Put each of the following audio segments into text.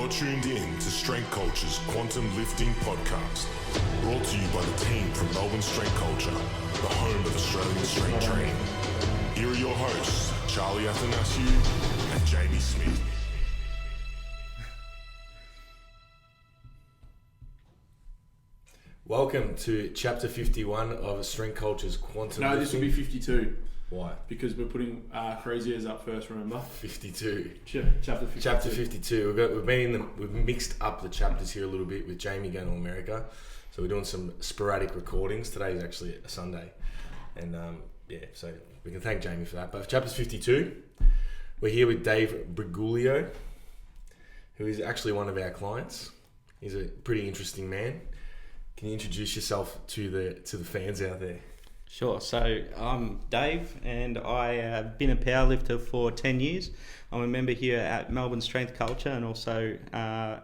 You're tuned in to Strength Culture's Quantum Lifting Podcast, brought to you by the team from Melbourne Strength Culture, the home of Australian strength training. Here are your hosts, Charlie Athanasiou and Jamie Smith. Welcome to Chapter 51 of Strength Culture's Quantum Lifting. No, this will be 52. Why? Because we're putting Crazy As up first, remember? 52. Chapter 52. Chapter 52. We've mixed up the chapters here a little bit with Jamie going to America. So we're doing some sporadic recordings. Today is actually a Sunday. And so we can thank Jamie for that. But for Chapter 52, we're here with Dave Briguglio, who is actually one of our clients. He's a pretty interesting man. Can you introduce yourself to the fans out there? Sure. So I'm Dave, and I have been a powerlifter for 10 years. I'm a member here at Melbourne Strength Culture and also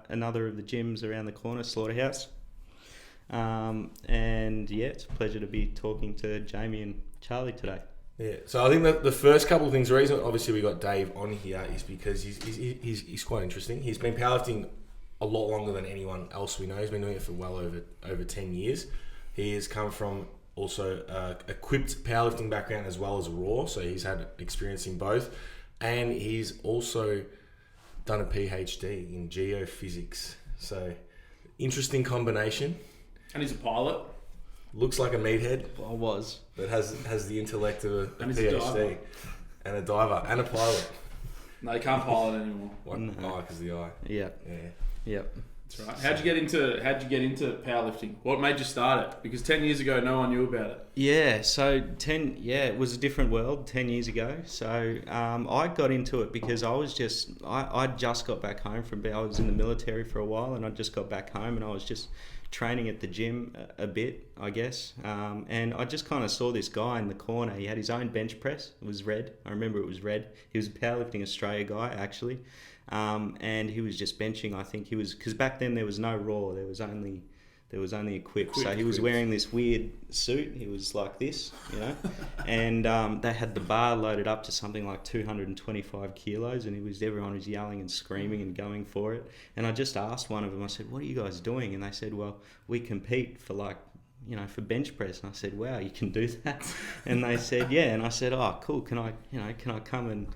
another of the gyms around the corner, Slaughterhouse. And yeah, it's a pleasure to be talking to Jamie and Charlie today. Yeah, so I think that the first couple of things, the reason obviously we got Dave on here is because he's quite interesting. He's been powerlifting a lot longer than anyone else we know. He's been doing it for well over 10 years. He has come from also equipped powerlifting background as well as raw, so he's had experience in both, and he's also done a PhD in geophysics. So interesting combination. And he's a pilot. Looks like a meathead, I was. but has the intellect of a And he's a PhD diver. and a diver and a pilot. No, he can't pilot anymore. What? No. Oh, because the eye. Yeah. Yeah. Yep. That's right. How'd you get into powerlifting? What made you start it? Because 10 years ago, no one knew about it. Yeah. So it was a different world 10 years ago. So I got into it because I just got back home I was in the military for a while, and I just got back home, and I was just training at the gym a bit, I guess. And I just kind of saw this guy in the corner. He had his own bench press. It was red. I remember it was red. He was a Powerlifting Australia guy, actually. And he was just benching. I think he was, because back then there was no raw. There was only equipped. So he was wearing this weird suit. He was like this, and they had the bar loaded up to something like 225 kilos, and everyone was yelling and screaming and going for it. And I just asked one of them, I said, "What are you guys doing?" And they said, "Well, we compete for for bench press." And I said, "Wow, you can do that?" And they said, "Yeah." And I said, "Oh, cool. Can I come and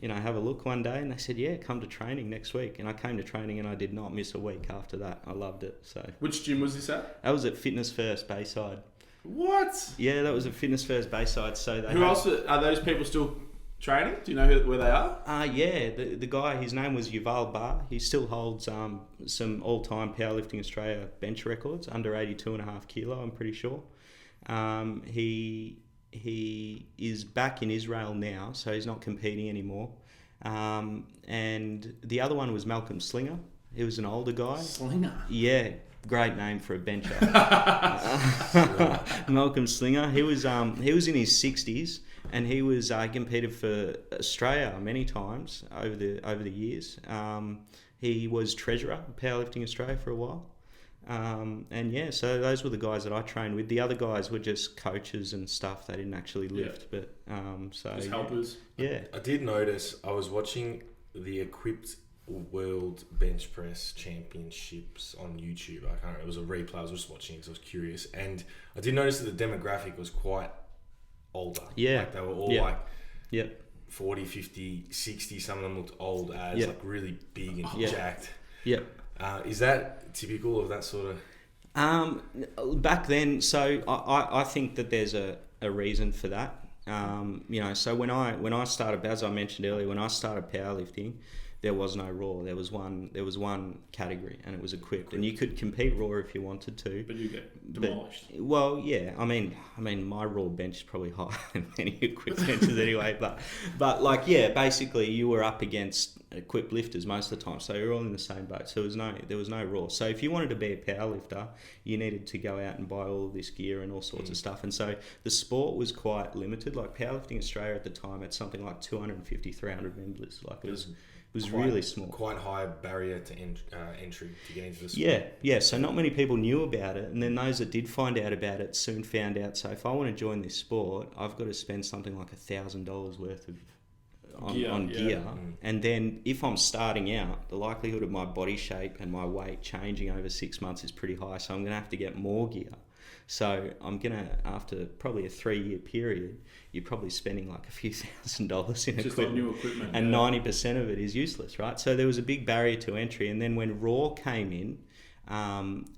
have a look one day?" And they said, "Yeah, come to training next week." And I came to training, and I did not miss a week after that. I loved it. So Which gym was this at? that was at Fitness First Bayside. What? Yeah, that was at Fitness First Bayside. So Who else are those people still training? Do you know where they are? Yeah, the guy, his name was Yuval Bar. He still holds some all-time Powerlifting Australia bench records, under 82.5 kilo, I'm pretty sure. He is back in Israel now, so he's not competing anymore. And the other one was Malcolm Slinger. He was an older guy. Slinger? Yeah, great name for a bencher. Malcolm Slinger. He was in his 60s, and he was competed for Australia many times over the years. He was treasurer of Powerlifting Australia for a while. So those were the guys that I trained with. The other guys were just coaches and stuff. They didn't actually lift, but Just helpers. Yeah. I did notice, I was watching the Equipped World Bench Press Championships on YouTube. I can't remember, it was a replay. I was just watching it because I was curious. And I did notice that the demographic was quite older. Yeah. Like they were all Yep. 40, 50, 60. Some of them looked old as, Yep. like really big and Yep. jacked. Yep. Is that typical of that sort of... Back then, so I think that there's a reason for that. So when I started, as I mentioned earlier, when I started powerlifting, there was no raw. There was one category, and it was equipped, and you could compete raw if you wanted to. But you get demolished. Well, yeah. I mean, my raw bench is probably higher than many equipped benches anyway. But basically, you were up against equipped lifters most of the time, so you're all in the same boat. So there was no raw. So if you wanted to be a powerlifter, you needed to go out and buy all of this gear and all sorts of stuff. And so the sport was quite limited. Like Powerlifting Australia at the time, it's something like 250, 300 members. Like it was really small. Quite high barrier to entry to get into the sport. Yeah. So not many people knew about it, and then those that did find out about it soon found out. So if I want to join this sport, I've got to spend something like $1,000 worth on gear. And then if I'm starting out, the likelihood of my body shape and my weight changing over 6 months is pretty high. So I'm going to have to get more gear. So I'm going to, after probably a 3-year period, you're probably spending like a few $1,000s in just equipment. like new equipment. And 90% of it is useless, right? So there was a big barrier to entry. And then when Raw came in,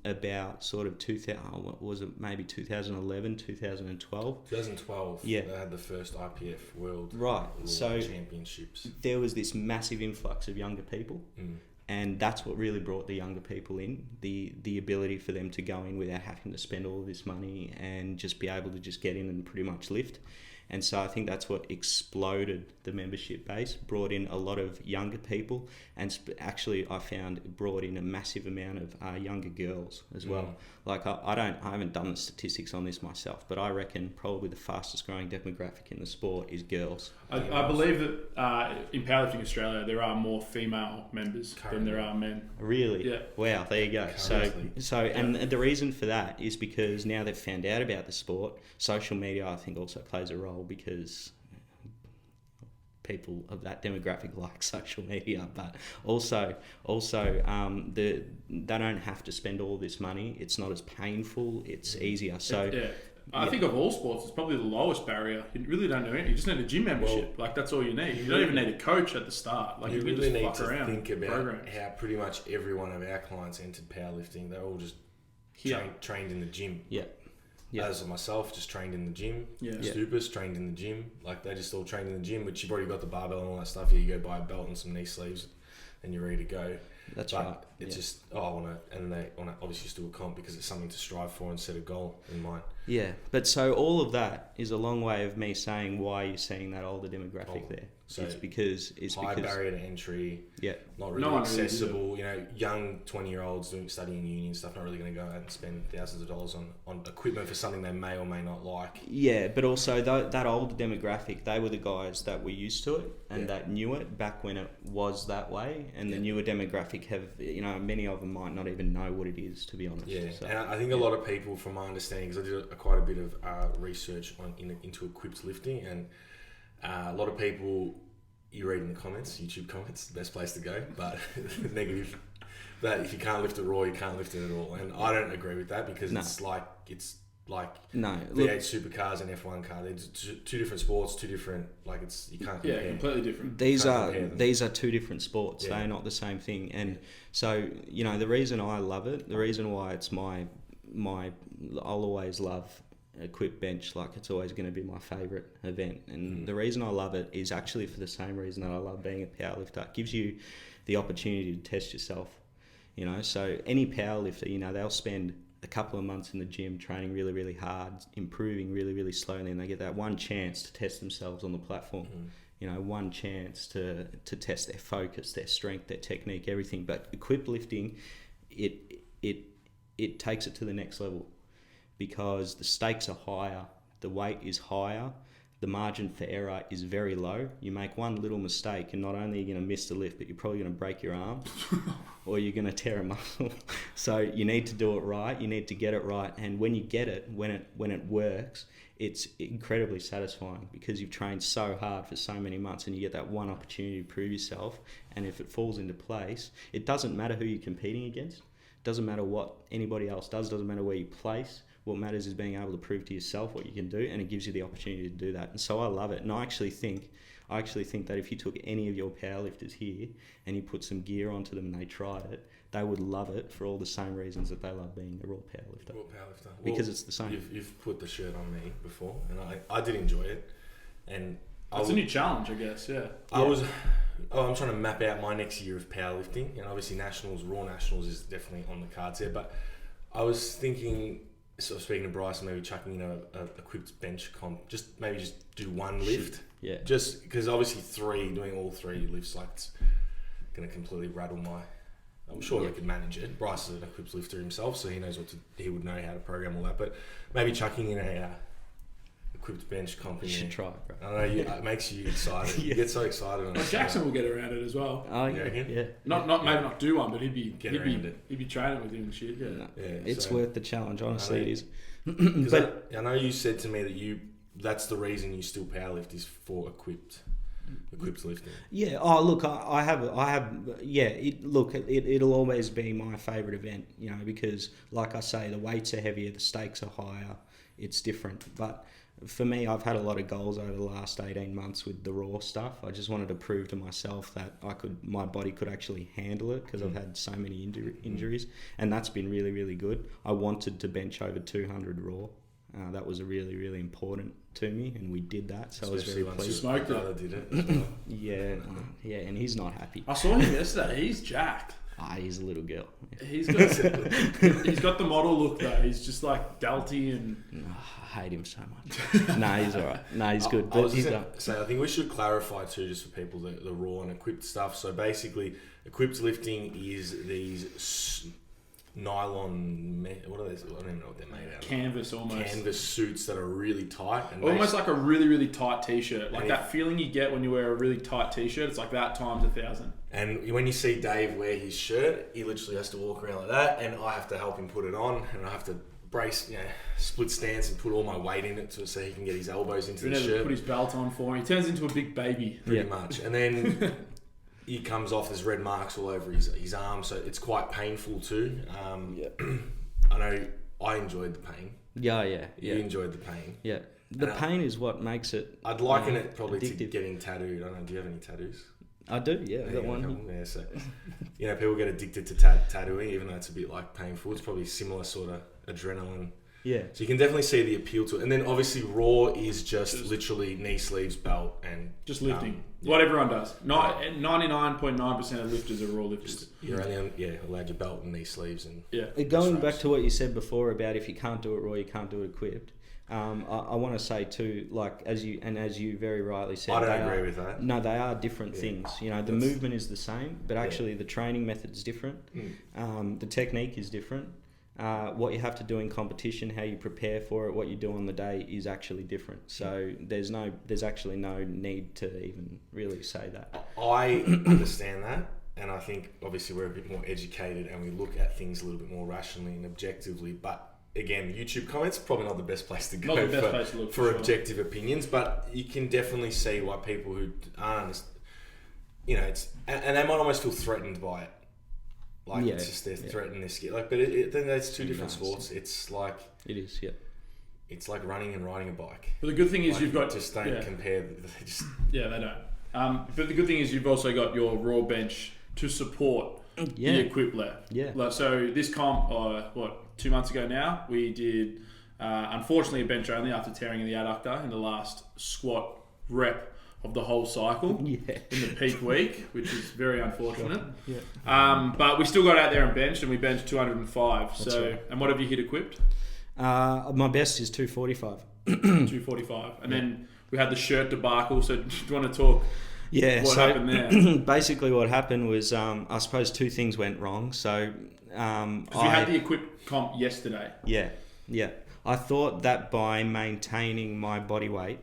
about sort of 2000, what was it, maybe 2011, 2012? 2012, yeah. They had the first IPF World so Championships. There was this massive influx of younger people. And that's what really brought the younger people in, the ability for them to go in without having to spend all of this money and just be able to just get in and pretty much lift. And so I think that's what exploded the membership base, brought in a lot of younger people, and actually I found it brought in a massive amount of younger girls as well. Like I haven't done the statistics on this myself, but I reckon probably the fastest growing demographic in the sport is girls. I believe that in Powerlifting Australia there are more female members than there are men. Really? Yeah. Wow, there you go. And the reason for that is because now they've found out about the sport. Social media, I think, also plays a role because people of that demographic like social media, but also they don't have to spend all this money. It's not as painful. It's easier. So I think of all sports, it's probably the lowest barrier. You really don't need it. You just need a gym membership. Like that's all you need. You don't even need a coach at the start. Like you really can need just fuck to around. think about programs. how pretty much every one of our clients entered powerlifting. They're all just trained in the gym. Yeah. As myself, just trained in the gym. Stupas trained in the gym. Like they just all trained in the gym, which you've already got the barbell and all that stuff. You go buy a belt and some knee sleeves, and you're ready to go. That's right. It's just I want to, and they want to obviously just do a comp because it's something to strive for and set a goal in mind. Yeah, but so all of that is a long way of me saying why you're seeing that older demographic there. So it's because high barrier to entry. Yeah, not really accessible. You know, young 20-year-olds studying uni and stuff, not really going to go out and spend thousands of dollars on equipment for something they may or may not like. Yeah, but also that older demographic, they were the guys that were used to it and that knew it back when it was that way. And the newer demographic have, many of them might not even know what it is, to be honest. Yeah, so, and I think a lot of people, from my understanding, because I did quite a bit of research into equipped lifting, and a lot of people, you read in the comments, YouTube comments, best place to go, but negative, that if you can't lift it raw, you can't lift it at all. And I don't agree with that because it's like V8 supercars and F1 car. They're two different sports, two different, you can't compare. Yeah, completely different. These are two different sports. They're not the same thing. And so, the reason I love it, the reason why it's I'll always love equipped bench, like it's always going to be my favourite event. And the reason I love it is actually for the same reason that I love being a powerlifter. It gives you the opportunity to test yourself, so any powerlifter, they'll spend a couple of months in the gym training really, really hard, improving really, really slowly, and they get that one chance to test themselves on the platform. One chance to test their focus, their strength, their technique, everything. But equipped lifting, it takes it to the next level because the stakes are higher, the weight is higher, the margin for error is very low. You make one little mistake and not only are you going to miss the lift, but you're probably going to break your arm or you're going to tear a muscle. So you need to do it right. You need to get it right. And when you get it, when it works, it's incredibly satisfying because you've trained so hard for so many months and you get that one opportunity to prove yourself. And if it falls into place, it doesn't matter who you're competing against. It doesn't matter what anybody else does. It doesn't matter where you place. What matters is being able to prove to yourself what you can do, and it gives you the opportunity to do that. And so I love it. And I actually think that if you took any of your powerlifters here and you put some gear onto them and they tried it, they would love it for all the same reasons that they love being a raw powerlifter. Because it's the same. You've put the shirt on me before, and I did enjoy it. And it's a new challenge, I guess. Yeah. I'm trying to map out my next year of powerlifting, and obviously raw nationals is definitely on the cards here. But I was thinking, sort of speaking to Bryce, maybe chucking in a equipped bench comp, just do one lift. Yeah. Just because obviously doing all three lifts, it's going to completely rattle my. I'm sure we could manage it. Bryce is an equipped lifter himself, so he knows he would know how to program all that. But maybe chucking in a equipped bench comp. You should try it, bro. I know it makes you excited. You get so excited. Well, Jackson will get around it as well. Oh yeah. Not do one, but he'd be training with you and shit. Yeah. No, it's worth the challenge. Honestly, it is. But I know you said to me that that's the reason you still powerlift is for equipped equipped lifting? Yeah. Oh, look, I have. Yeah. It'll always be my favourite event, because, like I say, the weights are heavier, the stakes are higher. It's different. But for me, I've had a lot of goals over the last 18 months with the raw stuff. I just wanted to prove to myself that my body could actually handle it, because I've had so many injuries, and that's been really, really good. I wanted to bench over 200 raw. That was really, really important to me, and we did that. So Especially I was very pleased. Smoked it. Did it as well. Yeah, and he's not happy. I saw him yesterday. He's jacked. He's a little girl. He's got the model look though. He's just like Dalty and. I hate him so much. Nah, he's all right. Nah, he's good. So I think we should clarify too, just for people, the raw and equipped stuff. So basically, equipped lifting is these nylon, what are these? I don't even know what they're made out of. Canvas almost. Canvas suits that are really tight. And almost like a really, really tight t-shirt. Like that feeling you get when you wear a really tight t-shirt. It's like that times 1,000. And when you see Dave wear his shirt, he literally has to walk around like that, and I have to help him put it on, and I have to brace, split stance and put all my weight in it so he can get his elbows into the shirt. Put his belt on for him. He turns into a big baby. Pretty much. And then he comes off, there's red marks all over his arm, so it's quite painful too. I know I enjoyed the pain. Yeah. You enjoyed the pain. Yeah. The pain is what makes it. I'd liken it probably addictive. to getting tattooed. I don't know, do you have any tattoos? I do, yeah. I've got one. Yeah, so people get addicted to tattooing, even though it's a bit like painful. It's probably similar sort of adrenaline. Yeah. So you can definitely see the appeal to it. And then obviously raw is just literally knee sleeves, belt, and just lifting. What everyone does. 99.9% of lifters are raw lifters. You're only allowed your belt and knee sleeves and Going back to what you said before about if you can't do it raw, you can't do it equipped. I want to say too, like as you very rightly said, I don't agree with that. No, they are different things. The movement is the same, but actually the training method is different. The technique is different. What you have to do in competition, how you prepare for it, what you do on the day is actually different. So there's actually no need to even really say that. I understand that, and I think obviously we're a bit more educated and we look at things a little bit more rationally and objectively, but again, YouTube comments probably not the best place to go for objective opinions, but you can definitely see why people who aren't, it's and they might almost feel threatened by it. Like it's just they're threatened this skill. Like, but then there's two different sports. It's like it is, yeah. It's like running and riding a bike. But the good thing is you've got just don't compare. They don't. But the good thing is you've also got your raw bench to support the equipped left. Yeah. Like, so this comp, 2 months ago now, we did unfortunately a bench only after tearing the adductor in the last squat rep of the whole cycle in the peak week, which is very unfortunate. But we still got out there and benched, and we benched 205. That's right. And what have you hit equipped? My best is 245. 245. And then we had the shirt debacle. So do you want to talk what happened there? Basically what happened was, I suppose two things went wrong. So because we had the equipped comp yesterday. Yeah. I thought that by maintaining my body weight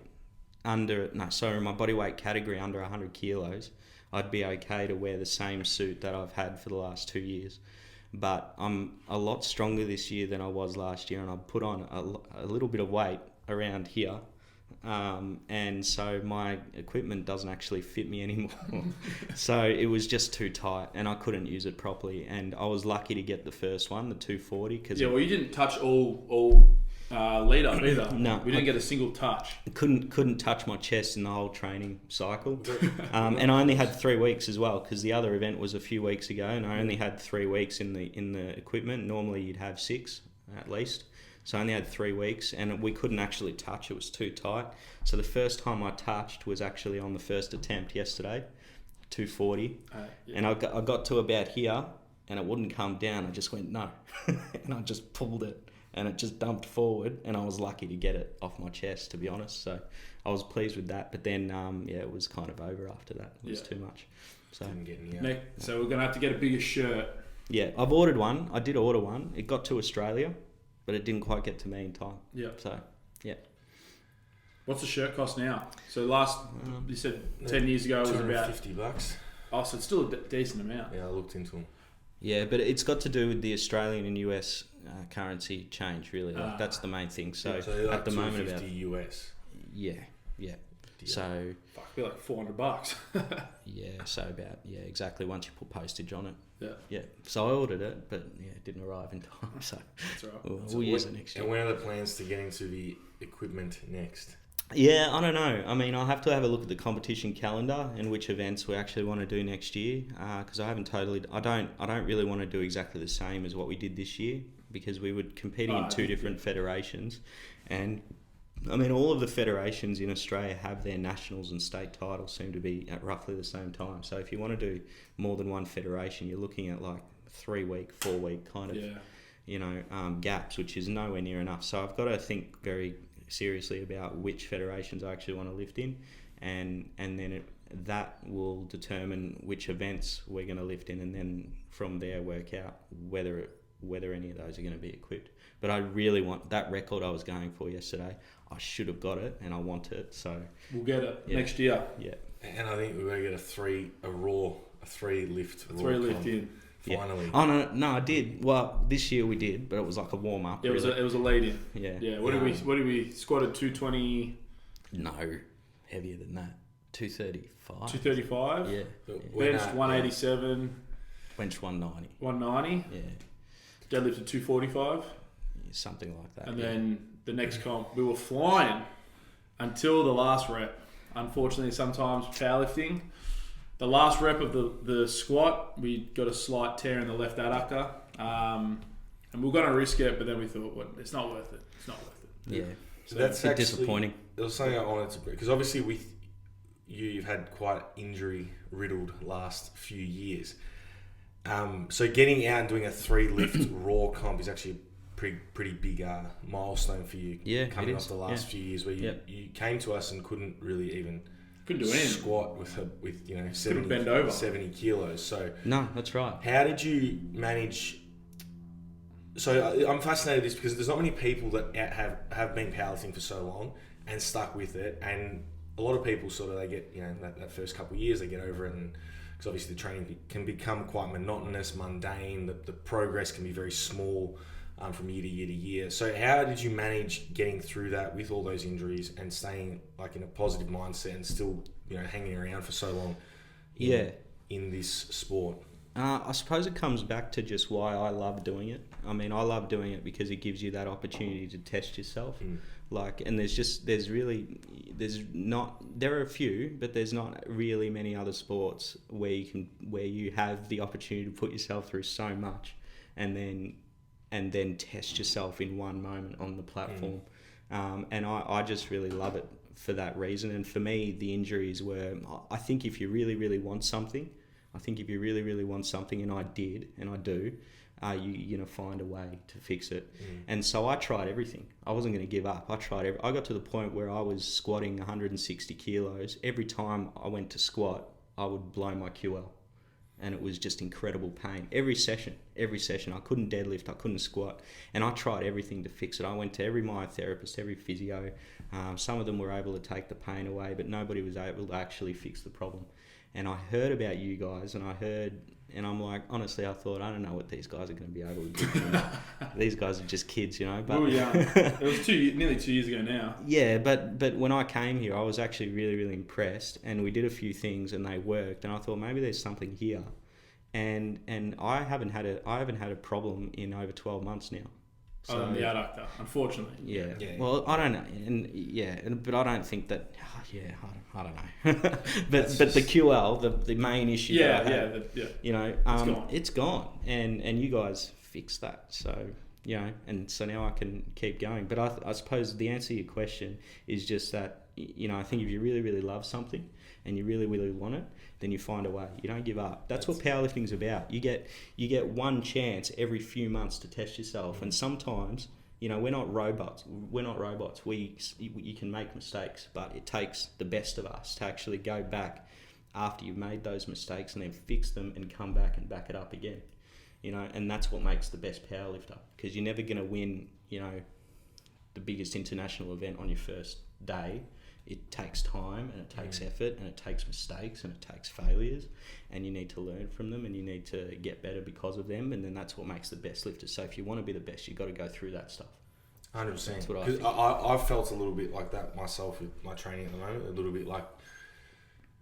my body weight category under 100 kilos, I'd be okay to wear the same suit that I've had for the last 2 years. But I'm a lot stronger this year than I was last year, and I've put on a little bit of weight around here. And so my equipment doesn't actually fit me anymore. So it was just too tight and I couldn't use it properly. And I was lucky to get the first one, the 240. You didn't touch all lead up either. No. We didn't get a single touch. Couldn't touch my chest in the whole training cycle. And I only had 3 weeks as well, because the other event was a few weeks ago, and I only had 3 weeks in the equipment. Normally you'd have 6 at least. So I only had 3 weeks, and we couldn't actually touch. It was too tight. So the first time I touched was actually on the first attempt yesterday, 240. And I got to about here, and it wouldn't come down. I just went, no. And I just pulled it, and it just dumped forward, and I was lucky to get it off my chest, to be honest. So I was pleased with that. But then, it was kind of over after that. It was too much. So we're going to have to get a bigger shirt. Yeah, I've ordered one. I did order one. It got to Australia, but it didn't quite get to me in time. Yeah. So, yeah. What's the shirt cost now? So you said 10 years ago it was about $50. Oh, so it's still a decent amount. Yeah, I looked into them. Yeah, but it's got to do with the Australian and US currency change, really. That's the main thing. So like at the moment, about $250 US. Yeah. So Fuck, be like $400. exactly. Once you put postage on it. Yeah. So I ordered it, but it didn't arrive in time. So That's all right. we'll use it next year. And when are the plans to get into the equipment next? Yeah, I don't know. I mean, I'll have to have a look at the competition calendar and which events we actually want to do next year. Because I don't really want to do exactly the same as what we did this year, because we were competing in two different federations, and I mean, all of the federations in Australia have their nationals and state titles seem to be at roughly the same time. So if you want to do more than one federation, you're looking at like 3-week, 4-week kind of, gaps, which is nowhere near enough. So I've got to think very seriously about which federations I actually want to lift in, and then that will determine which events we're going to lift in, and then from there work out whether any of those are going to be equipped. But I really want that record I was going for yesterday. I should have got it, and I want it. So we'll get it next year. Yeah, and I think we're going to get a three lift in. Finally. Yeah. Oh no, I did. Well, this year we did, but it was like a warm up. It was a lead in. Yeah. What did we squatted 220? No, heavier than that. 235. 235. Yeah. Benched 187. Benched 190. 190. Yeah. Deadlifted 245. Yeah, something like that. And then the next comp, we were flying until the last rep. Unfortunately, sometimes powerlifting, the last rep of the squat, we got a slight tear in the left adductor. And we were going to risk it, but then we thought, well, it's not worth it. It's not worth it. Yeah. So that's actually disappointing. It was something I wanted to, because obviously you've had quite injury riddled last few years. So getting out and doing a 3-lift raw comp is actually a pretty big milestone for you. Yeah, coming off the last few years where you came to us and couldn't really even do anything. Squat with 70 kilos. So no, that's right. How did you manage? So I'm fascinated with this because there's not many people that have been powerlifting for so long and stuck with it, and a lot of people they get that first couple of years they get over it, and because obviously the training can become quite monotonous, mundane. The progress can be very small from year to year to year. So how did you manage getting through that with all those injuries and staying in a positive mindset and still hanging around for so long in this sport? I suppose it comes back to just why I love doing it. I mean, I love doing it because it gives you that opportunity to test yourself. And there are a few, but there's not really many other sports where you have the opportunity to put yourself through so much and then test yourself in one moment on the platform. And I just really love it for that reason. And for me, the injuries were, I think if you really, really want something, and I did, and I do, you're going to find a way to fix it. And so I tried everything. I wasn't going to give up. I got to the point where I was squatting 160 kilos. Every time I went to squat, I would blow my QL. And it was just incredible pain. Every session, I couldn't deadlift, I couldn't squat. And I tried everything to fix it. I went to every myotherapist, every physio. Some of them were able to take the pain away, but nobody was able to actually fix the problem. And I heard about you guys, and I'm like, honestly, I thought, I don't know what these guys are going to be able to do. These guys are just kids, But we were young. It was nearly 2 years ago now. Yeah, but when I came here, I was actually really, really impressed, and we did a few things, and they worked, and I thought maybe there's something here, and I haven't had a problem in over 12 months now. So, the adductor, unfortunately. Yeah. Well, I don't know, but I don't think that. I don't know. but the QL, the main issue. It's gone, and you guys fixed that. So and so now I can keep going. But I suppose the answer to your question is just that I think if you really, really love something and you really, really want it, then you find a way. You don't give up. That's what powerlifting's about. You get one chance every few months to test yourself, and sometimes we're not robots. You can make mistakes, but it takes the best of us to actually go back after you've made those mistakes and then fix them and come back and back it up again. And that's what makes the best powerlifter, because you're never going to win the biggest international event on your first day. It takes time, and it takes effort, and it takes mistakes, and it takes failures, and you need to learn from them, and you need to get better because of them, and then that's what makes the best lifters. So if you want to be the best, you've got to go through that stuff. 100%. That's what I Because think. I've felt a little bit like that myself with my training at the moment. A little bit like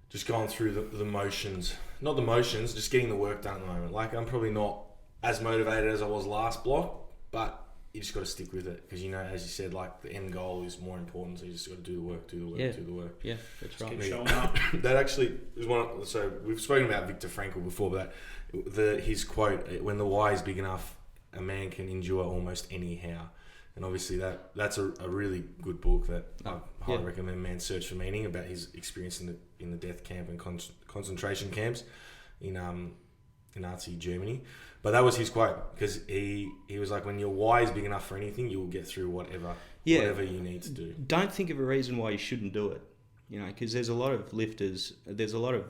just going through the motions. Not the motions, just getting the work done at the moment. Like, I'm probably not as motivated as I was last block, but you just got to stick with it. Because, you know, as you said, like, the end goal is more important. So you just got to do the work, do the work. Yeah, that's right. Keep showing up. That actually is one. So we've spoken about Viktor Frankl before, but his quote: "When the why is big enough, a man can endure almost anyhow." And obviously that's a really good book that I highly recommend. Man's Search for Meaning, about his experience in the death camp and concentration camps in Nazi Germany. But that was his quote, because he was like, when your why is big enough for anything, you will get through whatever you need to do. Don't think of a reason why you shouldn't do it. You know, because there's a lot of lifters, there's a lot of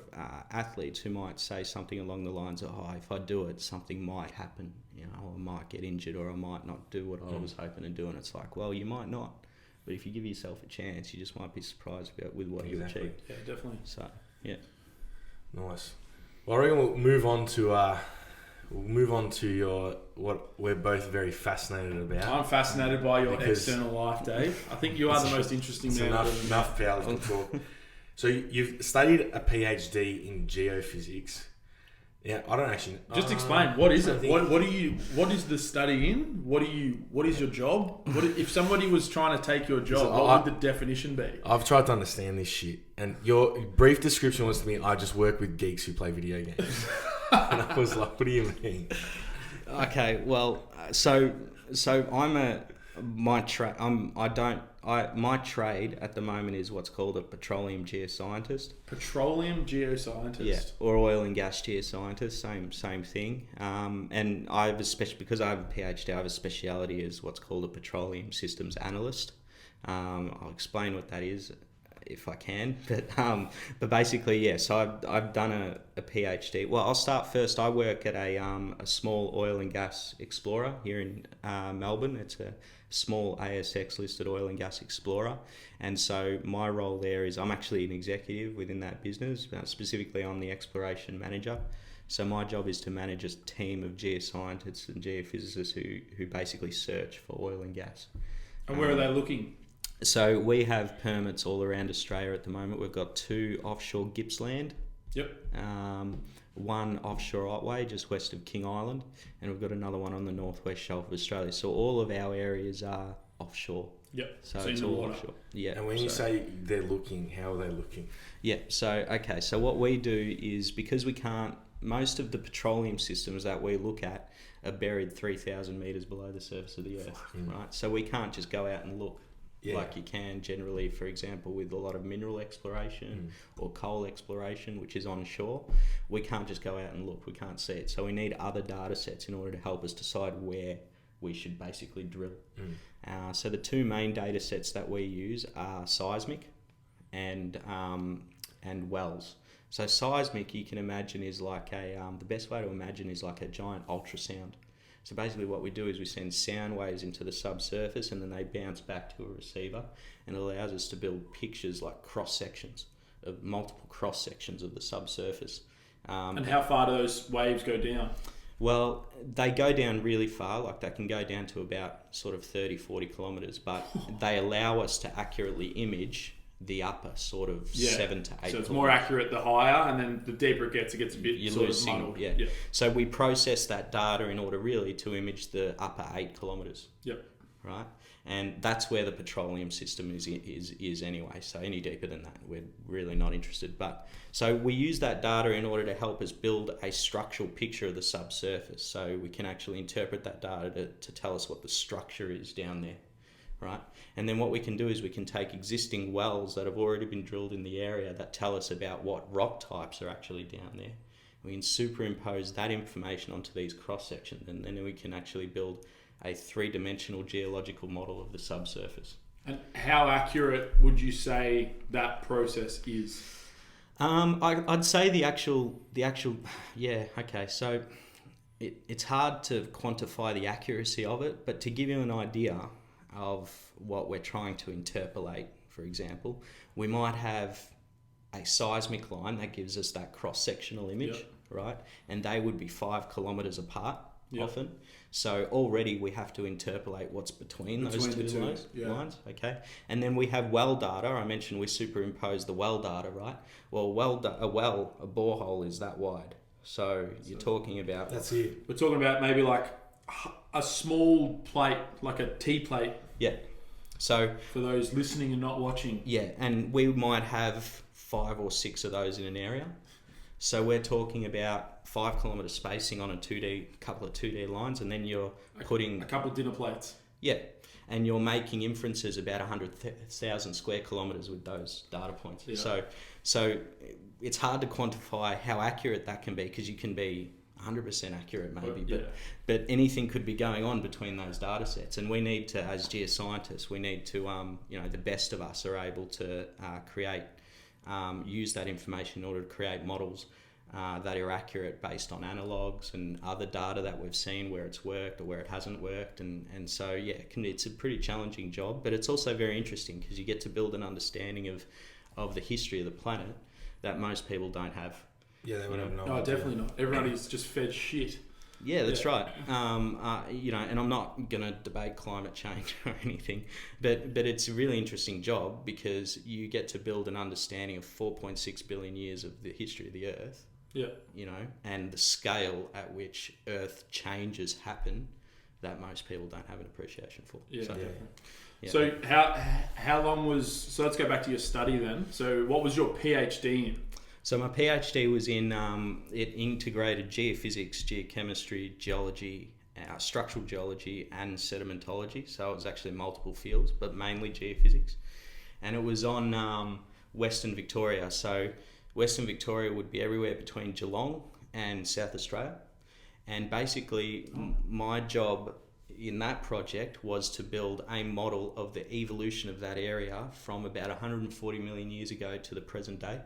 athletes who might say something along the lines of, "Oh, if I do it, something might happen. You know, or I might get injured, or I might not do what I was hoping to do." And it's like, well, you might not, but if you give yourself a chance, you just might be surprised with what you achieve. Yeah, definitely. So, yeah. Nice. Well, I reckon we'll move on to what we're both very fascinated about. I'm fascinated by your Because external life, Dave. I think you are the most interesting man. Enough powerlifting talk. So you've studied a PhD in geophysics. Yeah, I don't actually. Just explain, what is it? think- What is the study in? What is your job? If somebody was trying to take your job, So what would the definition be? I've tried to understand this shit, and your brief description was to me, "I just work with geeks who play video games." And I was like, "What do you mean?" Okay, well, so my trade at the moment is what's called a petroleum geoscientist. Petroleum geoscientist. Yeah, or oil and gas geoscientist, same thing. And I have because I have a PhD, I have a speciality as what's called a petroleum systems analyst. I'll explain what that is if I can, but basically, yeah. So I've done a PhD. Well, I'll start first. I work at a small oil and gas explorer here in Melbourne. It's a small ASX listed oil and gas explorer, and so my role there is I'm actually an executive within that business. Specifically, I'm the exploration manager. So my job is to manage a team of geoscientists and geophysicists who basically search for oil and gas. And where are they looking? So we have permits all around Australia at the moment. We've got 2 offshore Gippsland. Yep. 1 offshore Otway, just west of King Island, and we've got another one on the northwest shelf of Australia. So all of our areas are offshore. Yep. So in it's the all water. offshore. Yeah. And when you say they're looking, how are they looking? Yeah. So okay. So what we do is, because we can't, most of the petroleum systems that we look at are buried 3,000 meters below the surface of the earth, right? So we can't just go out and look. Like you can generally, for example, with a lot of mineral exploration or coal exploration, which is onshore. We can't just go out and look. We can't see it. So we need other data sets in order to help us decide where we should basically drill. So the 2 main data sets that we use are seismic and wells. So seismic, you can imagine, is like the best way to imagine is like a giant ultrasound. So basically what we do is we send sound waves into the subsurface, and then they bounce back to a receiver, and it allows us to build pictures, like cross-sections, of multiple cross-sections of the subsurface. And how far do those waves go down? Well, they go down really far, like they can go down to about sort of 30, 40 kilometres, but they allow us to accurately image the upper sort of 7 to 8. So it's more accurate the higher, and then the deeper it gets a bit you sort lose of signal. muddled. Yeah. So we process that data in order really to image the upper 8 kilometres. Yep. Right, and that's where the petroleum system is anyway. So any deeper than that, we're really not interested. But so we use that data in order to help us build a structural picture of the subsurface. So we can actually interpret that data to tell us what the structure is down there. Right, and then what we can do is we can take existing wells that have already been drilled in the area that tell us about what rock types are actually down there. We can superimpose that information onto these cross sections, and then we can actually build a 3-dimensional geological model of the subsurface. And how accurate would you say that process is? I'd say the actual yeah, okay. So it's hard to quantify the accuracy of it, but to give you an idea of what we're trying to interpolate, for example, we might have a seismic line that gives us that cross-sectional image, right? And they would be 5 kilometres apart, often. So already we have to interpolate what's between those two lines. Okay. And then we have well data. I mentioned we superimpose the well data, right? Well, a borehole is that wide. So you're talking about... That's it. We're talking about maybe like a small plate, like a tea plate. Yeah. So... For those listening and not watching. Yeah, and we might have 5 or 6 of those in an area. So we're talking about 5 kilometre spacing on a couple of 2D lines, and then you're putting... A couple of dinner plates. Yeah, and you're making inferences about 100,000 square kilometres with those data points. Yeah. So it's hard to quantify how accurate that can be, because you can be 100% accurate maybe, but anything could be going on between those data sets, and we need to, as geoscientists, we need to, the best of us are able to use that information in order to create models that are accurate based on analogues and other data that we've seen where it's worked or where it hasn't worked. And so, it's a pretty challenging job, but it's also very interesting because you get to build an understanding of the history of the planet that most people don't have. Yeah, they would have no, definitely not. Everybody's just fed shit. Yeah, that's right. And I'm not going to debate climate change or anything, but it's a really interesting job because you get to build an understanding of 4.6 billion years of the history of the Earth. Yeah. And the scale at which Earth changes happen that most people don't have an appreciation for. Yeah, so, definitely. Yeah. So how long was... So let's go back to your study then. So what was your PhD in? So my PhD was in it integrated geophysics, geochemistry, geology, structural geology, and sedimentology. So it was actually multiple fields, but mainly geophysics. And it was on Western Victoria. So Western Victoria would be everywhere between Geelong and South Australia. And basically, my job in that project was to build a model of the evolution of that area from about 140 million years ago to the present day.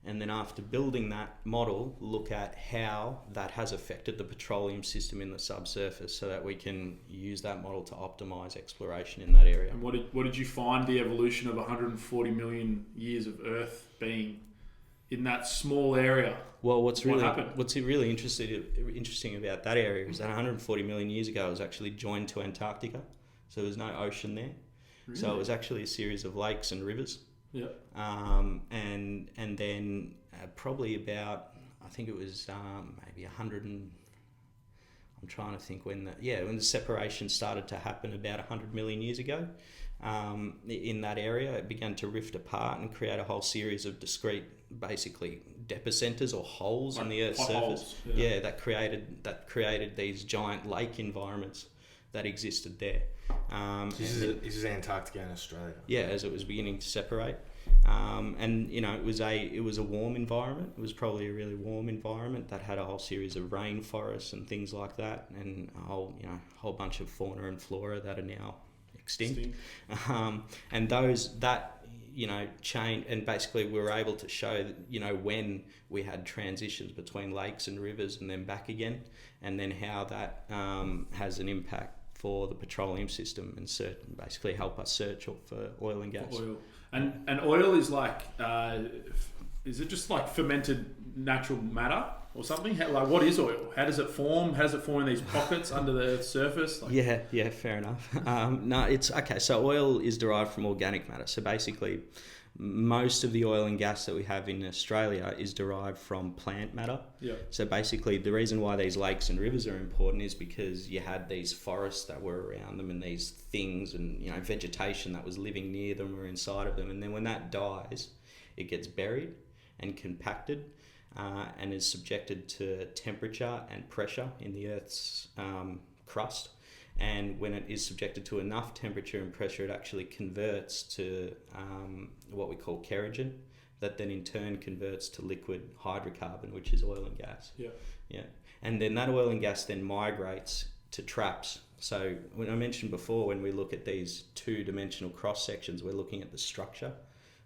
And then after building that model, look at how that has affected the petroleum system in the subsurface so that we can use that model to optimise exploration in that area. And what did you find the evolution of 140 million years of Earth being in that small area? Well, what's really interesting about that area is that 140 million years ago it was actually joined to Antarctica. So there was no ocean there. Really? So it was actually a series of lakes and rivers. Yeah. And then probably about, I think it was maybe 100 and... I'm trying to think when the separation started to happen about 100 million years ago. In that area, it began to rift apart and create a whole series of discrete, basically, depicenters or holes in the Earth's surface. Yeah, that created these giant lake environments that existed there. This is Antarctica and Australia. Yeah, as it was beginning to separate. It was a warm environment. It was probably a really warm environment that had a whole series of rainforests and things like that, and a whole bunch of fauna and flora that are now extinct. And changed, and basically we were able to show when we had transitions between lakes and rivers and then back again, and then how that has an impact for the petroleum system and basically help us search for oil and gas. And oil is like, is it just like fermented natural matter or something? What is oil? How does it form? How does it form in these pockets under the surface? Yeah, fair enough. No, it's okay. So oil is derived from organic matter. So basically, most of the oil and gas that we have in Australia is derived from plant matter. Yeah. So basically, the reason why these lakes and rivers are important is because you had these forests that were around them and these things and vegetation that was living near them or inside of them. And then when that dies, it gets buried and compacted and is subjected to temperature and pressure in the Earth's crust. And when it is subjected to enough temperature and pressure, it actually converts to what we call kerogen, that then in turn converts to liquid hydrocarbon, which is oil and gas. Yeah. And then that oil and gas then migrates to traps. So when I mentioned before, when we look at these two-dimensional cross sections, we're looking at the structure.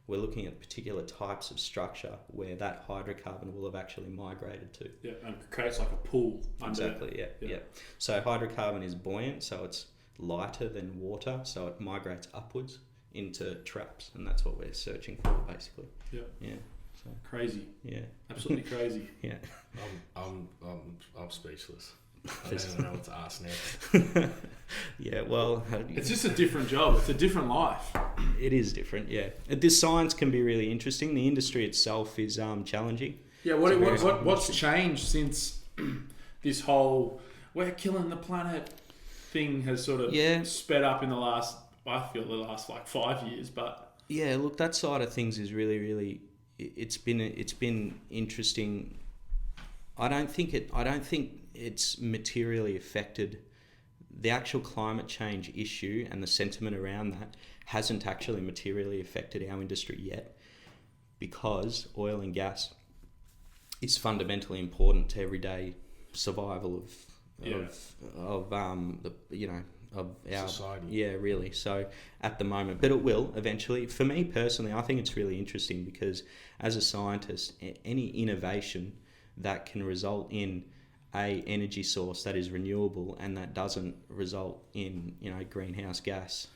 We're looking at particular types of structure where that hydrocarbon will have actually migrated to. Yeah, and creates like a pool. Exactly, yeah. So hydrocarbon is buoyant, so it's lighter than water, so it migrates upwards into traps, and that's what we're searching for, basically. Yeah. So crazy. Yeah. Absolutely crazy. Yeah. I'm speechless. I don't know what to ask next. Yeah, well, It's just a different job. It's a different life. it is different. Yeah, this science can be really interesting. The industry itself is challenging. Yeah, what's changed since this whole we're killing the planet thing has sort of sped up in the last, I feel, the last like 5 years, but yeah, look, that side of things is really it's been interesting. I don't think it's materially affected the actual climate change issue, and the sentiment around that hasn't actually materially affected our industry yet, because oil and gas is fundamentally important to everyday survival of our society. Yeah, really. So at the moment, but it will eventually. For me personally, I think it's really interesting because as a scientist, any innovation that can result in a energy source that is renewable and that doesn't result in greenhouse gas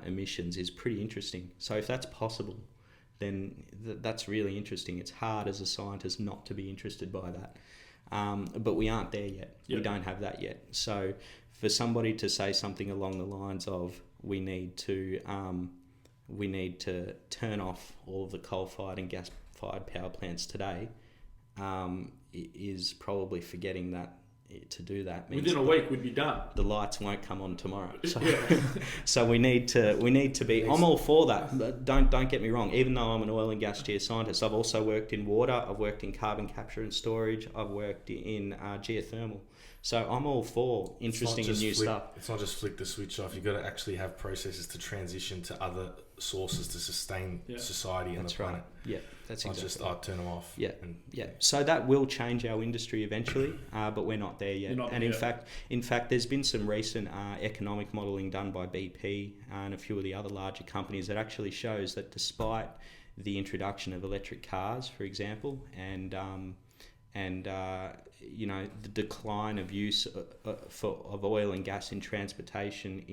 emissions is pretty interesting. So if that's possible, then that's really interesting. It's hard as a scientist not to be interested by that. But we aren't there yet. Yep. We don't have that yet. So for somebody to say something along the lines of we need to turn off all of the coal-fired and gas-fired power plants today is probably forgetting that to do that means within a week we'd be done. The lights won't come on tomorrow. So, yeah. So we need to be. I'm all for that. But don't get me wrong. Even though I'm an oil and gas geoscientist, I've also worked in water. I've worked in carbon capture and storage. I've worked in geothermal. So I'm all for interesting and new stuff. It's not just flick the switch off. You've got to actually have processes to transition to other sources to sustain society and the planet. Yeah, that's not exactly. Just turn them off. Yeah, So that will change our industry eventually, but we're not there yet. In fact, there's been some recent economic modelling done by BP and a few of the other larger companies that actually shows that despite the introduction of electric cars, for example, and the decline of use of oil and gas in transportation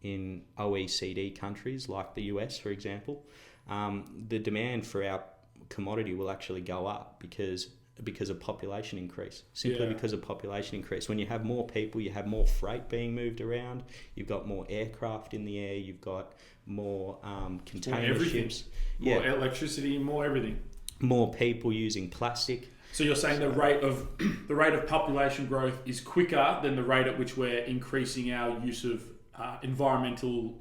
in OECD countries like the US, for example, the demand for our commodity will actually go up because of population increase. Because of population increase. When you have more people, you have more freight being moved around. You've got more aircraft in the air. You've got more container ships. More electricity, more everything. More people using plastic. So you're saying the rate of population growth is quicker than the rate at which we're increasing our use of environmentally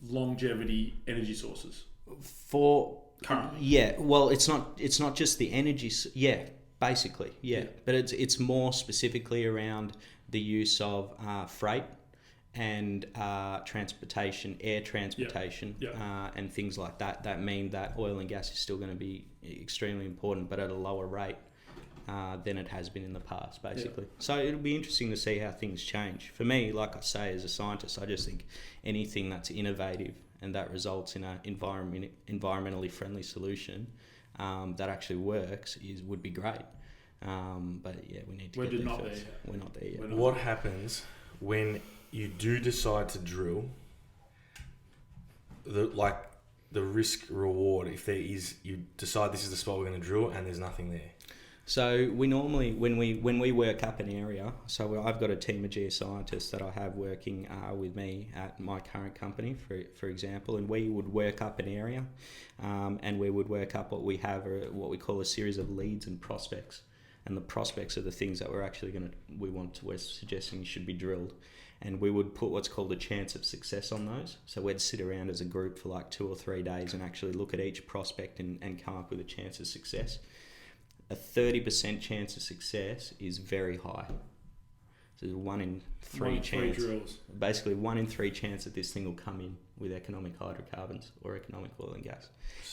longevity energy sources for currently. Yeah, well, it's not just the energy. Yeah, basically, yeah. But it's more specifically around the use of freight and transportation, air transportation, and things like that. That mean that oil and gas is still going to be extremely important, but at a lower rate than it has been in the past, basically. So it'll be interesting to see how things change. For me, like I say, as a scientist, I just think anything that's innovative and that results in an environmentally friendly solution that actually works would be great. But yeah, we need to get there first. We're not there yet. What happens when you do decide to drill? The risk reward, if there is, you decide this is the spot we're going to drill and there's nothing there. So we normally, when we work up an area, so I've got a team of geoscientists that I have working with me at my current company, for example, and we would work up an area, and we would work up what we call a series of leads and prospects, and the prospects are the things that we're suggesting should be drilled, and we would put what's called a chance of success on those. So we'd sit around as a group for like 2 or 3 days and actually look at each prospect and come up with a chance of success. A 30% chance of success is very high. So there's 1 in 3 chance. 3 drills. Basically 1 in 3 chance that this thing will come in with economic hydrocarbons or economic oil and gas.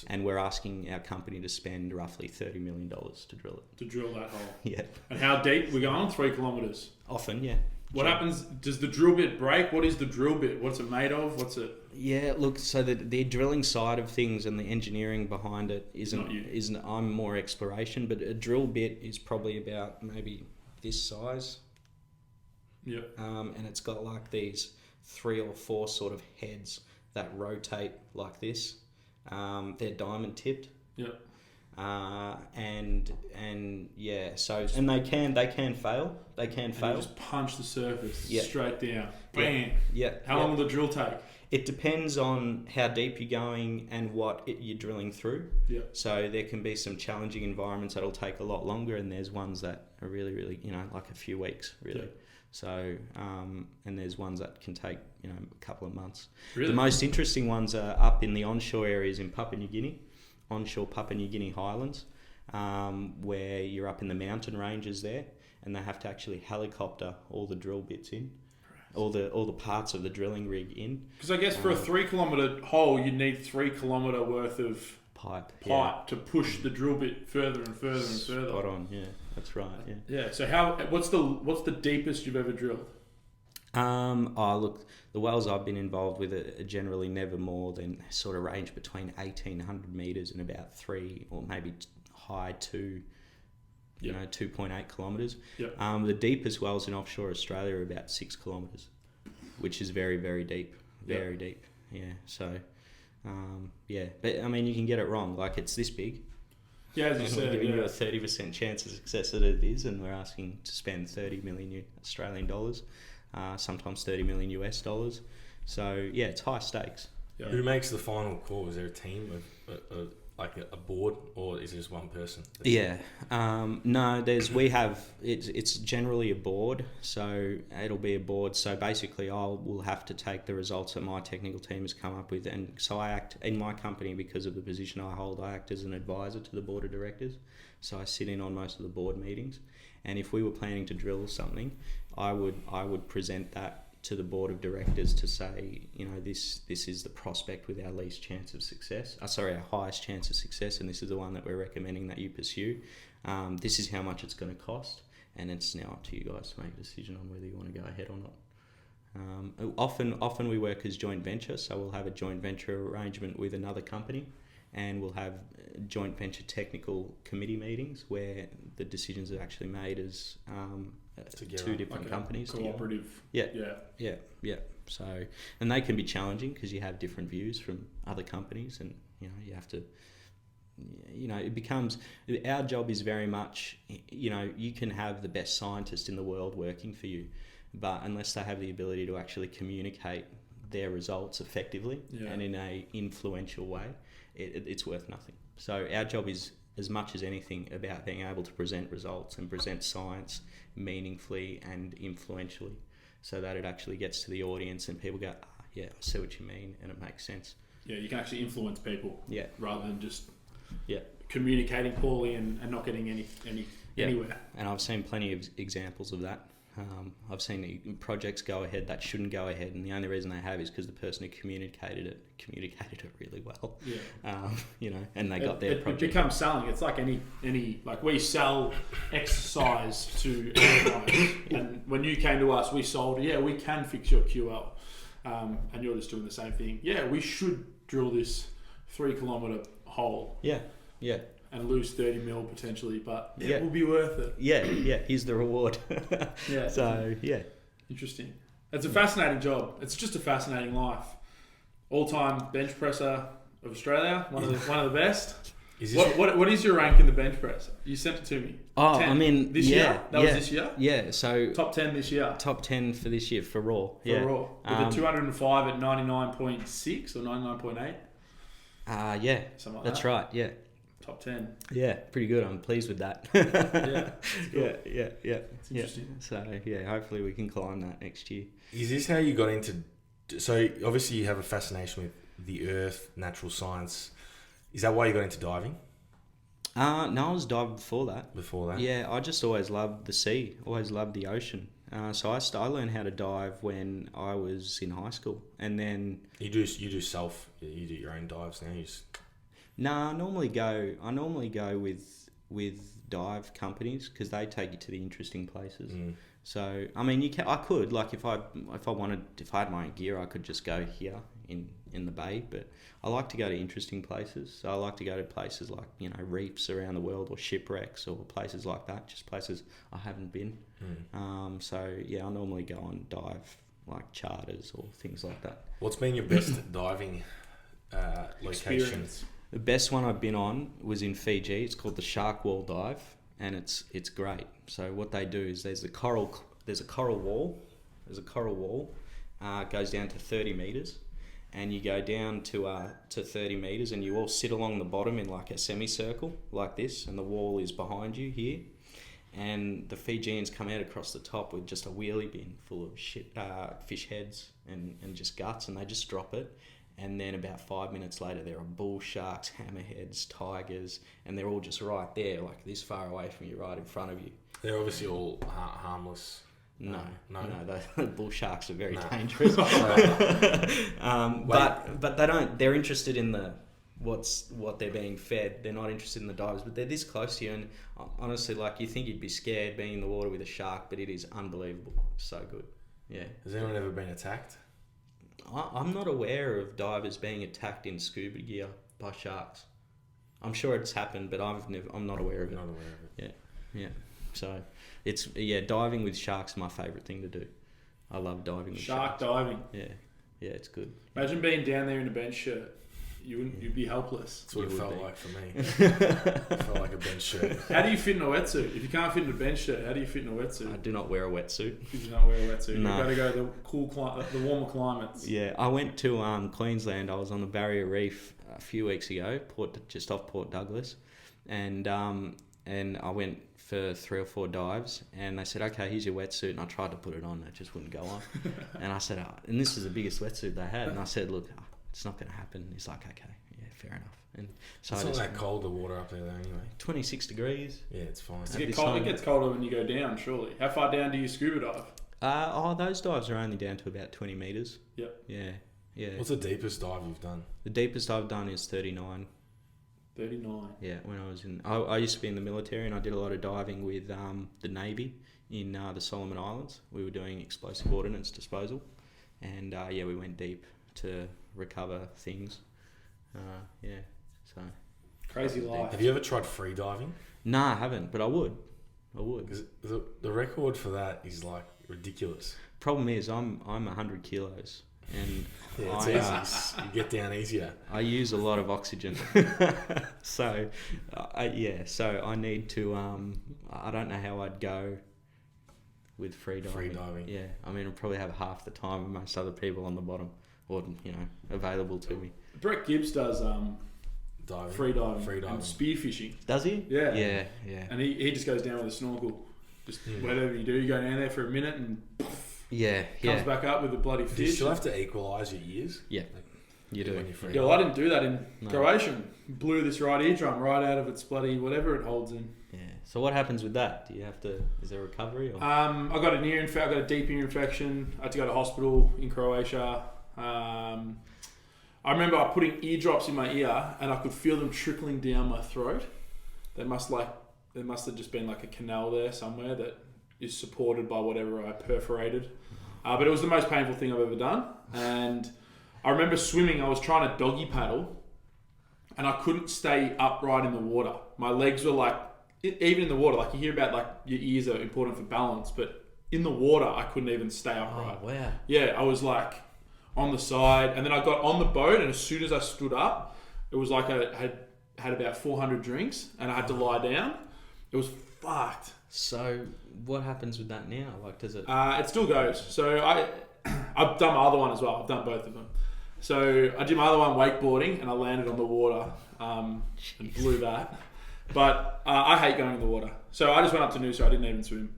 And we're asking our company to spend roughly $30 million to drill it. To drill that hole. Yeah. And how deep? We're going 3 kilometres. Often, yeah. What happens? Does the drill bit break? What is the drill bit? What's it made of? What's it? Yeah, look, so the drilling side of things and the engineering behind it isn't I'm more exploration, but a drill bit is probably about maybe this size. Yeah. And it's got like these 3 or 4 sort of heads that rotate like this. They're diamond tipped. Yeah. and yeah, so and they can fail. They can And fail. you just punch the surface Yeah. straight down. Yeah. Bam. Yeah. How long will the drill take? It depends on how deep you're going and what you're drilling through. Yeah. So there can be some challenging environments that'll take a lot longer, and there's ones that are really, really, like a few weeks, really. Yeah. So, and there's ones that can take, a couple of months. Really? The most interesting ones are up in the onshore areas in Papua New Guinea, onshore Papua New Guinea highlands, where you're up in the mountain ranges there, and they have to actually helicopter all the drill bits in. All the parts of the drilling rig in. Because I guess for a 3 kilometre hole, you need 3 kilometre worth of pipe to push the drill bit further and further and further. Spot on, yeah, that's right, yeah. Yeah. So what's the deepest you've ever drilled? Look, the wells I've been involved with are generally never more than sort of range between 1,800 metres and about 3 or maybe high 2. 2.8 kilometres. Yep. The deepest wells in offshore Australia are about 6 kilometres, which is very, very deep. Very deep. Yeah. So, but I mean, you can get it wrong. Like, it's this big. Yeah, as you And said, we're giving you a 30% chance of success that it is, and we're asking to spend 30 million Australian dollars, sometimes 30 million US dollars. So yeah, it's high stakes. Yeah. Who makes the final call? Is there a team of like a board, or is it just one person? Yeah, no. It's generally a board, so it'll be a board. So basically, we'll have to take the results that my technical team has come up with, and so I act in my company because of the position I hold. I act as an advisor to the board of directors, so I sit in on most of the board meetings. And if we were planning to drill something, I would present that to the board of directors to say, this is the prospect with our least chance of success. Our highest chance of success, and this is the one that we're recommending that you pursue. This is how much it's going to cost, and it's now up to you guys to make a decision on whether you want to go ahead or not. Often we work as joint venture, so we'll have a joint venture arrangement with another company, and we'll have joint venture technical committee meetings where the decisions are actually made as two different companies. Cooperative. Yeah. So, and they can be challenging because you have different views from other companies, and you have to. It becomes, our job is very much, you can have the best scientist in the world working for you, but unless they have the ability to actually communicate their results effectively and in a influential way, it's worth nothing. So our job is, as much as anything, about being able to present results and present science meaningfully and influentially, so that it actually gets to the audience and people go, I see what you mean, and it makes sense. Yeah, you can actually influence people. Yeah. Rather than just Yeah. communicating poorly and not getting anywhere. And I've seen plenty of examples of that. I've seen projects go ahead that shouldn't go ahead, and the only reason they have is because the person who communicated it really well. Yeah. And they got their project. It becomes selling. It's like any like we sell exercise to everyone. And when you came to us, we sold. Yeah, we can fix your QL, and you're just doing the same thing. Yeah, we should drill this 3 kilometre hole. Yeah. And lose 30 mil potentially, but Yeah. it will be worth it. Yeah. Here's the reward. Yeah. So yeah. Interesting. It's a fascinating job. It's just a fascinating life. All-time bench presser of Australia, one of the best. What is your rank in the bench press? You sent it to me. 10. This year? That was this year? Yeah, so top 10 this year. Top 10 for this year for Raw. Raw. With the 205 at 99.6 or 99.8. Yeah. Something like that's that. Right. Yeah. Top 10. Yeah, pretty good. I'm pleased with that. Yeah. It's interesting. So hopefully we can climb that next year. Is this how you got into? So obviously you have a fascination with the earth, natural science. Is that why you got into diving? No, I was diving before that. Before that? Yeah, I just always loved the sea. Always loved the ocean. So I learned how to dive when I was in high school, and then you do your own dives now. No, I normally go with dive companies because they take you to the interesting places. So I mean, I could if I had my own gear, I could just go here in the bay. But I like to go to interesting places. So I like to go to places like reefs around the world, or shipwrecks, or places like that. Just places I haven't been. So yeah, I normally go on dive like charters or things like that. What's been your best diving location? The best one I've been on was in Fiji. It's called the Shark Wall Dive, and it's great. So what they do is there's a coral wall. It goes down to 30 meters, and you go down to 30 meters, and you all sit along the bottom in like a semicircle like this, and the wall is behind you here. And the Fijians come out across the top with just a wheelie bin full of fish heads and just guts, and they just drop it. And then about 5 minutes later, there are bull sharks, hammerheads, tigers, and they're all just right there, like this far away from you, right in front of you. They're obviously all harmless. No, No. the bull sharks are very dangerous. But they don't. They're interested in what they're being fed. They're not interested in the divers, but they're this close to you. And honestly, like, you think you'd be scared being in the water with a shark, but it is unbelievable. So good. Yeah. Has anyone ever been attacked? I'm not aware of divers being attacked in scuba gear by sharks. I'm sure it's happened, but I'm not aware of it. Not aware of it. Yeah. So diving with sharks is my favourite thing to do. I love diving with sharks. Shark diving. Yeah, it's good. Imagine being down there in a bench shirt. You'd be helpless. That's what it felt like for me. It felt like a bench shirt. How do you fit in a wetsuit? If you can't fit in a bench shirt, how do you fit in a wetsuit? I do not wear a wetsuit. You do not wear a wetsuit. No. You've got to go to the warmer climates. Yeah, I went to Queensland. I was on the Barrier Reef a few weeks ago, just off Port Douglas, and I went for 3 or 4 dives, and they said, okay, here's your wetsuit, and I tried to put it on, it just wouldn't go on. And I said, and this is the biggest wetsuit they had, and I said, look, it's not going to happen. He's like, okay, yeah, fair enough. And so it's not that cold, the water up there though, anyway. 26 degrees. Yeah, it's fine. It gets colder when you go down, surely. How far down do you scuba dive? Those dives are only down to about 20 metres. Yep. Yeah. What's the deepest dive you've done? The deepest I've done is 39. 39. Yeah, when I used to be in the military, and I did a lot of diving with the Navy in the Solomon Islands. We were doing explosive ordnance disposal, and we went deep to recover things. So Crazy life. Have you ever tried free diving? Nah, I haven't, but I would. Because the record for that is like ridiculous. Problem is, I'm 100 kilos, and it's easy. You get down easier. I use a lot of oxygen, so I need to. I don't know how I'd go with free diving. Yeah, I mean, I'll probably have half the time of most other people on the bottom, or available to me. Brett Gibbs does free diving and spearfishing. Does he? Yeah. Yeah. And he just goes down with a snorkel. Just whatever you do, you go down there for a minute and comes back up with a bloody fish. Do you still have to equalise your ears? Yeah. You do. When you're free. Yeah, well, I didn't do that in Croatia. Blew this right eardrum right out of its bloody whatever it holds in. Yeah. So what happens with that? Do you have to? Is there recovery? Or? I got an ear infection. I got a deep ear infection. I had to go to hospital in Croatia. I remember putting eardrops in my ear, and I could feel them trickling down my throat. There must have just been like a canal there somewhere that is supported by whatever I perforated. But it was the most painful thing I've ever done. And I remember swimming. I was trying to doggy paddle, and I couldn't stay upright in the water. My legs were like, even in the water, like you hear about like your ears are important for balance, but in the water I couldn't even stay upright. Oh, wow. Yeah, I was like on the side, and then I got on the boat, and as soon as I stood up, it was like I had about 400 drinks, and I had to lie down. It was fucked. So what happens with that now? Like, does it? It still goes. So I've done my other one as well. I've done both of them. So I did my other one wakeboarding, and I landed on the water and blew that. But I hate going in the water. So I just went up to Noosa. I didn't even swim.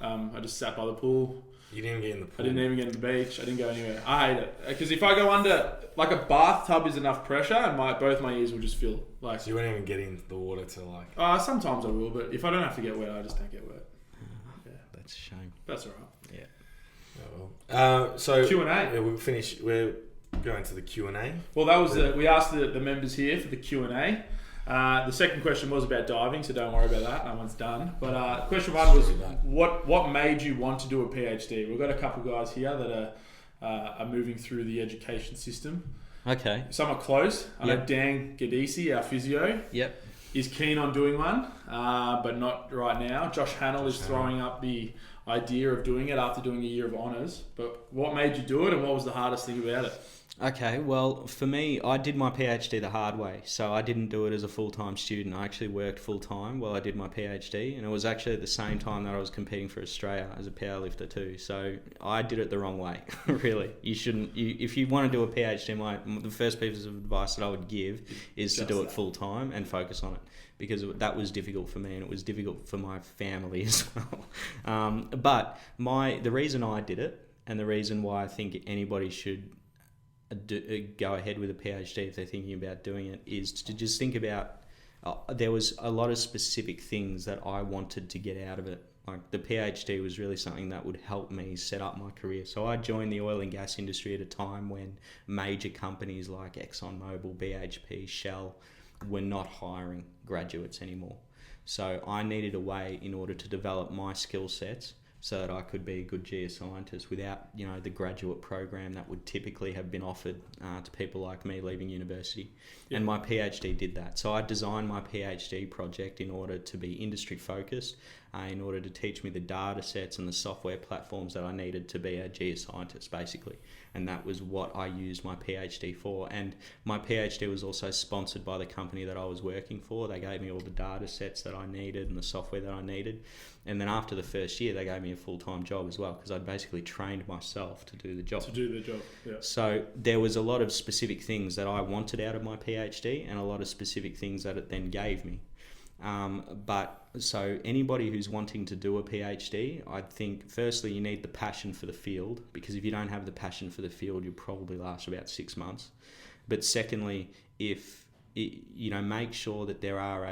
I just sat by the pool. You didn't get in the pool? I didn't even get in the beach. I didn't go anywhere. I hate it. Because if I go under, like a bathtub is enough pressure, and both my ears will just fill. Like, so you won't even get in the water to like... sometimes I will, but if I don't have to get wet, I just don't get wet. Yeah, that's a shame. That's all right. Yeah. Oh, well. So Q&A. Yeah, we're going to the Q&A. Well, that was we asked the members here for the Q&A. The second question was about diving, so don't worry about that. That one's done. But question one was, what made you want to do a PhD? We've got a couple guys here that are moving through the education system. Okay. Some are close. I know Dan Gadisi, our physio, is keen on doing one, but not right now. Josh Hannell is throwing up the idea of doing it after doing a year of honours. But what made you do it, and what was the hardest thing about it? Okay, well, for me, I did my PhD the hard way. So I didn't do it as a full-time student. I actually worked full-time while I did my PhD, and it was actually at the same time that I was competing for Australia as a powerlifter too. So I did it the wrong way, really. You shouldn't. If you want to do a PhD, the first piece of advice that I would give is to do it full-time and focus on it, because that was difficult for me, and it was difficult for my family as well. But the reason I did it, and the reason why I think anybody should go ahead with a PhD if they're thinking about doing it, is to just think about there was a lot of specific things that I wanted to get out of it. Like the PhD was really something that would help me set up my career. So I joined the oil and gas industry at a time when major companies like ExxonMobil, BHP, Shell were not hiring graduates anymore. So I needed a way in order to develop my skill sets so that I could be a good geoscientist without, the graduate program that would typically have been offered to people like me leaving university. Yep. And my PhD did that. So I designed my PhD project in order to be industry focused, in order to teach me the data sets and the software platforms that I needed to be a geoscientist, basically. And that was what I used my PhD for. And my PhD was also sponsored by the company that I was working for. They gave me all the data sets that I needed and the software that I needed. And then after the first year, they gave me a full-time job as well, because I'd basically trained myself to do the job. Yeah. So there was a lot of specific things that I wanted out of my PhD and a lot of specific things that it then gave me. So anybody who's wanting to do a PhD, I think firstly you need the passion for the field, because if you don't have the passion for the field, you'll probably last about 6 months. But secondly, make sure that there are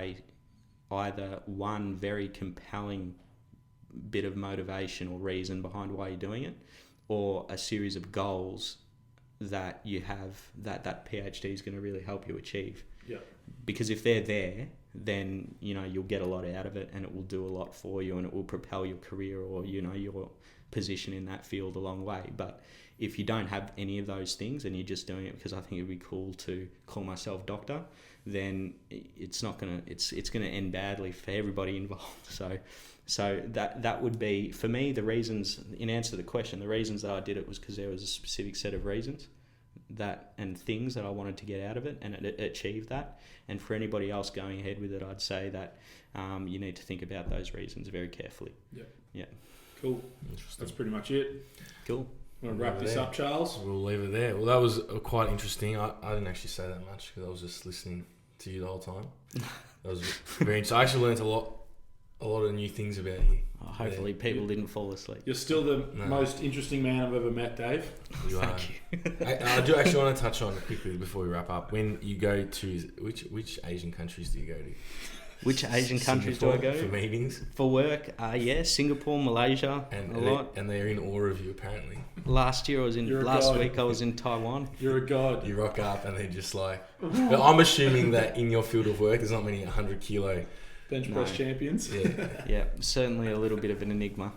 either one very compelling bit of motivation or reason behind why you're doing it, or a series of goals that you have that PhD is going to really help you achieve. Yeah. Because if they're there, then you'll get a lot out of it, and it will do a lot for you, and it will propel your career or your position in that field a long way. But if you don't have any of those things and you're just doing it because I think it'd be cool to call myself doctor, then it's gonna end badly for everybody involved. So that would be, for me, the reasons, in answer to the question, the reasons that I did it was because there was a specific set of reasons and things that I wanted to get out of it, and it achieved that. And for anybody else going ahead with it, I'd say that you need to think about those reasons very carefully. Yeah. Cool. That's pretty much it. Cool. Want to wrap this up, Charles? We'll leave it there. Well, that was quite interesting. I didn't actually say that much because I was just listening to you the whole time. That was very interesting. I actually learned a lot of new things about you. Hopefully people didn't fall asleep. You're still the most interesting man I've ever met, Dave. You are. Thank you. I do actually want to touch on quickly before we wrap up. When you go to which Asian countries do you go to? Which Asian countries do I go to? For meetings? For work, Singapore, Malaysia, a lot. And they're in awe of you, apparently. Last week I was in Taiwan. You're a god. You rock up and they're just like... But I'm assuming that in your field of work, there's not many 100 kilo... Bench press champions. Yeah, certainly a little bit of an enigma.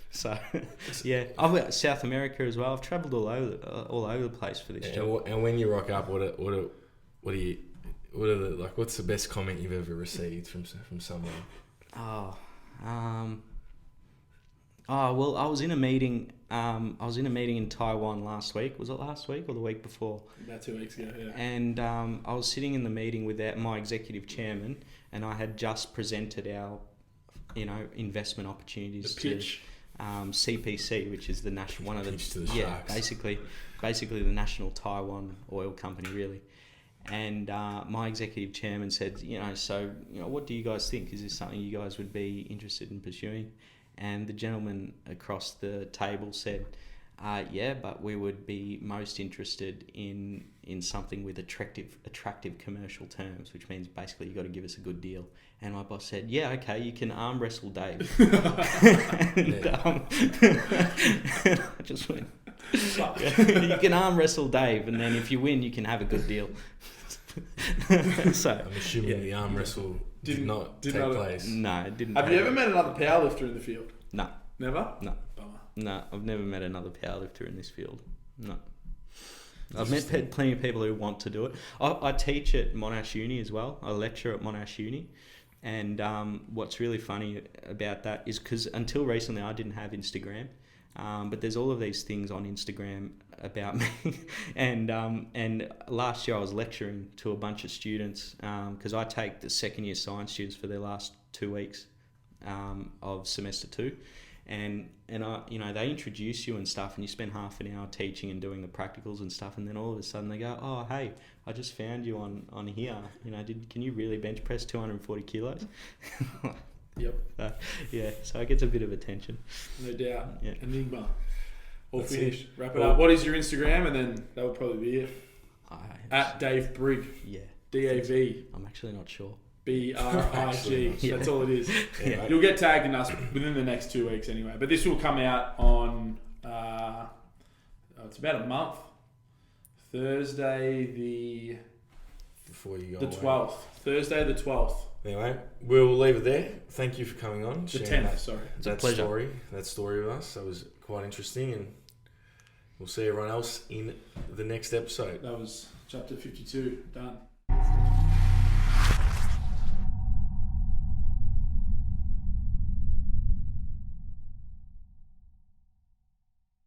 So I've got South America as well. I've travelled all over the place for this job. And when you rock up, what's the best comment you've ever received from someone? Well, I was in a meeting. I was in a meeting in Taiwan last week. Was it last week or the week before? About 2 weeks ago. Yeah. And I was sitting in the meeting with my executive chairman, and I had just presented our, investment opportunities the pitch. To CPC, which is the national one of the pitch to the sharks. basically the national Taiwan oil company, really. And my executive chairman said, what do you guys think? Is this something you guys would be interested in pursuing? And the gentleman across the table said, but we would be most interested in something with attractive commercial terms, which means basically you got to give us a good deal. And my boss said, okay, you can arm wrestle Dave. And I just went, you can arm wrestle Dave, and then if you win, you can have a good deal. So I'm assuming the arm wrestle did not take place. No, it didn't. Have you ever met another powerlifter in the field? No. Never? No. Bummer. No, I've never met another powerlifter in this field. No. I've met plenty of people who want to do it. I teach at Monash Uni as well. I lecture at Monash Uni. And what's really funny about that is because until recently I didn't have Instagram. But there's all of these things on Instagram about me. And last year I was lecturing to a bunch of students because I take the second year science students for their last 2 weeks of semester 2. And I, they introduce you and stuff, and you spend half an hour teaching and doing the practicals and stuff, and then all of a sudden they go, "Oh, hey, I just found you on here. Can you really bench press 240 kilos?" Yep. So it gets a bit of attention. No doubt. Yeah. Enigma. All That's finished. it. Wrap it up. What is your Instagram? And then that will probably be it. At Dave Brig. Yeah. DAV. I'm actually not sure. BRIG. Yeah. That's all it is. Yeah. You'll get tagged in us within the next 2 weeks anyway. But this will come out on, it's about a month. Thursday Before you go the away. 12th. Thursday the 12th. Anyway, we'll leave it there. Thank you for coming on. The sharing 10th, sorry. It's a pleasure. That story with us. That was quite interesting, and we'll see everyone else in the next episode. That was chapter 52. Done.